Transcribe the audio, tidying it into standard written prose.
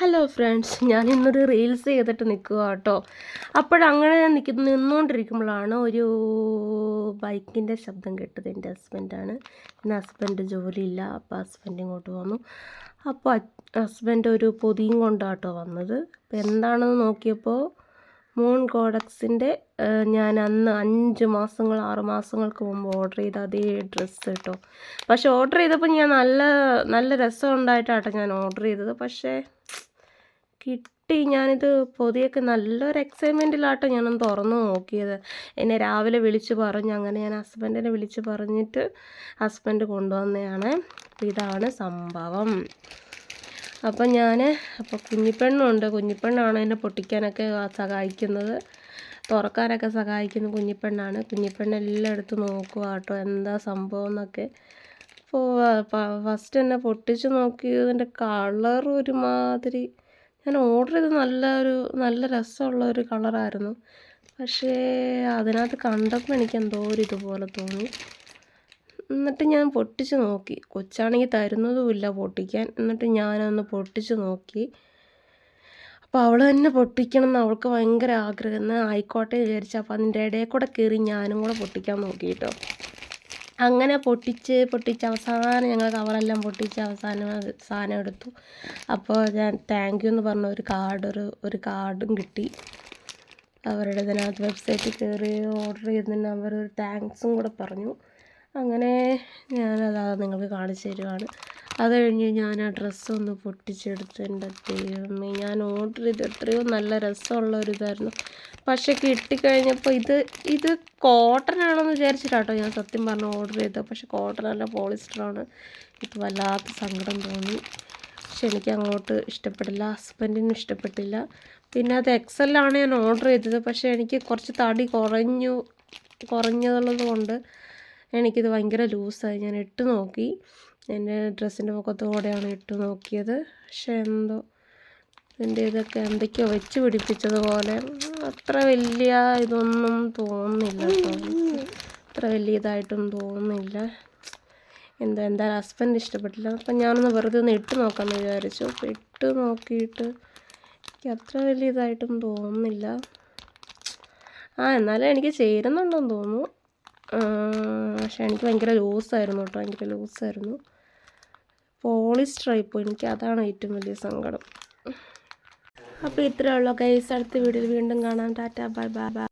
Hello friends, ഞാൻ ഇന്നൊരു reels ചെയ്തിട്ട് നിൽക്കുക കേട്ടോ. അപ്പോഴങ്ങനെ നിന്നുകൊണ്ടിരിക്കുമ്പോഴാണ് ഒരു ബൈക്കിൻ്റെ ശബ്ദം കേട്ടത്. എൻ്റെ ഹസ്ബൻഡാണ്. പിന്നെ ഹസ്ബൻഡ് ജോലിയില്ല, അപ്പോൾ ഹസ്ബൻഡ് ഇങ്ങോട്ട് വന്നു. അപ്പോൾ ഹസ്ബൻഡ് ഒരു പൊതിയും കൊണ്ടാട്ടോ വന്നത്. അപ്പോൾ എന്താണെന്ന് നോക്കിയപ്പോൾ മൂൺ കോഡക്സിൻ്റെ ഞാൻ അന്ന് 6 മാസങ്ങൾക്ക് മുമ്പ് ഓർഡർ ചെയ്ത അതേ ഡ്രസ്സ് കേട്ടോ. പക്ഷെ ഓർഡർ ചെയ്തപ്പോൾ ഞാൻ നല്ല രസം ഉണ്ടായിട്ടാട്ടോ ഞാൻ ഓർഡർ ചെയ്തത്. പക്ഷേ കിട്ടി. ഞാനിത് പൊതിയൊക്കെ നല്ലൊരു എക്സൈറ്റ്മെൻറ്റിലാട്ടോ ഞാനൊന്ന് തുറന്ന് നോക്കിയത്. എന്നെ രാവിലെ വിളിച്ച് പറഞ്ഞു. അങ്ങനെ ഞാൻ ഹസ്ബൻഡിനെ വിളിച്ച് പറഞ്ഞിട്ട് ഹസ്ബൻഡ് കൊണ്ടുവന്നതാണ്. ഇതാണ് സംഭവം. അപ്പം കുഞ്ഞിപ്പെണ്ണുണ്ട്. കുഞ്ഞിപ്പെണ്ണാണ് എന്നെ പൊട്ടിക്കാനൊക്കെ സഹായിക്കുന്നത്, തുറക്കാനൊക്കെ സഹായിക്കുന്ന കുഞ്ഞിപ്പെണ്ണാണ്. കുഞ്ഞിപ്പെണ്ണ് എല്ലായിടത്തും നോക്കുക കേട്ടോ എന്താ സംഭവം എന്നൊക്കെ. അപ്പോൾ ഫസ്റ്റ് എന്നെ പൊട്ടിച്ച് നോക്കിയതിൻ്റെ കളർ ഒരുമാതിരി, ഞാൻ ഓർഡർ ചെയ്ത് നല്ല രസമുള്ള ഒരു കളറായിരുന്നു. പക്ഷേ അതിനകത്ത് കണ്ടപ്പോൾ എനിക്ക് എന്തോ ഒരു ഇതുപോലെ തോന്നി. എന്നിട്ട് ഞാൻ പൊട്ടിച്ച് നോക്കി. കൊച്ചാണെങ്കിൽ തരുന്നതുമില്ല പൊട്ടിക്കാൻ. എന്നിട്ട് ഞാനൊന്ന് പൊട്ടിച്ച് നോക്കി. അപ്പോൾ അവൾ തന്നെ പൊട്ടിക്കണം എന്ന് അവൾക്ക് ഭയങ്കര ആഗ്രഹം. എന്നാൽ ആയിക്കോട്ടെ വിചാരിച്ചു. അപ്പോൾ അതിൻ്റെ ഇടയിൽ കൂടെ കയറി ഞാനും കൂടെ പൊട്ടിക്കാൻ നോക്കി കേട്ടോ. അങ്ങനെ പൊട്ടിച്ച് അവസാനം ഞങ്ങൾ കവറെല്ലാം പൊട്ടിച്ച് അവസാനം സാധനം എടുത്തു. അപ്പോൾ ഞാൻ താങ്ക് യു എന്ന് പറഞ്ഞ ഒരു കാർഡും കിട്ടി. അവരുടെ ഇതിനകത്ത് വെബ്സൈറ്റിൽ കയറി ഓർഡർ ചെയ്തതിന് അവരൊരു താങ്ക്സും കൂടെ പറഞ്ഞു. അങ്ങനെ ഞാനതാ നിങ്ങൾക്ക് കാണിച്ചു തരുവാണ്. അത് കഴിഞ്ഞ് ഞാൻ ആ ഡ്രസ്സൊന്ന് പൊട്ടിച്ചെടുത്ത്. എൻ്റെ ദൈവമേ, ഞാൻ ഓർഡർ ചെയ്ത് എത്രയോ നല്ല രസമുള്ള ഒരു ഇതായിരുന്നു. പക്ഷേ കിട്ടിക്കഴിഞ്ഞപ്പോൾ ഇത് കോട്ടൺ ആണെന്ന് വിചാരിച്ചിട്ടാട്ടോ ഞാൻ സത്യം പറഞ്ഞ് ഓർഡർ ചെയ്തത്. പക്ഷേ കോട്ടൺ അല്ല, പോളിസ്റ്ററാണ്. ഇത് വല്ലാത്ത സങ്കടം തോന്നി. പക്ഷെ എനിക്ക് അങ്ങോട്ട് ഇഷ്ടപ്പെട്ടില്ല, ഹസ്ബൻഡിനും ഇഷ്ടപ്പെട്ടില്ല. പിന്നെ അത് എക്സലാണ് ഞാൻ ഓർഡർ ചെയ്തത്. പക്ഷേ എനിക്ക് കുറച്ച് തടി കുറഞ്ഞതുള്ളത് കൊണ്ട് എനിക്കിത് ഭയങ്കര ലൂസായി. ഞാൻ ഇട്ട് നോക്കി, എൻ്റെ ഡ്രസ്സിൻ്റെ മുഖത്തോടെയാണ് ഇട്ട് നോക്കിയത്. പക്ഷേ എന്തോ ഇതിൻ്റെ ഇതൊക്കെ എന്തൊക്കെയോ വെച്ച് പിടിപ്പിച്ചതുപോലെ അത്ര വലിയ ഇതൊന്നും തോന്നുന്നില്ല കേട്ടോ. അത്ര വലിയ ഇതായിട്ടൊന്നും തോന്നുന്നില്ല. എന്താ ഹസ്ബൻഡ് ഇഷ്ടപ്പെട്ടില്ല. അപ്പം ഞാനൊന്ന് വെറുതെ ഒന്ന് ഇട്ട് നോക്കാമെന്ന് വിചാരിച്ചു. അപ്പോൾ ഇട്ട് നോക്കിയിട്ട് എനിക്ക് അത്ര വലിയ ഇതായിട്ടൊന്നും തോന്നുന്നില്ല. എന്നാലും എനിക്ക് ചേരുന്നുണ്ടെന്ന് തോന്നുന്നു. പക്ഷേ എനിക്ക് ഭയങ്കര ലൂസായിരുന്നു കേട്ടോ, ഭയങ്കര ലൂസായിരുന്നു. പോളിസ്റ്ററായിപ്പോയി. എനിക്ക് അതാണ് ഏറ്റവും വലിയ സങ്കടം. അപ്പോൾ ഇത്രയേ ഉള്ളൂ ഗൈസ്. അടുത്ത വീഡിയോയിൽ വീണ്ടും കാണാം. Tata, bye bye.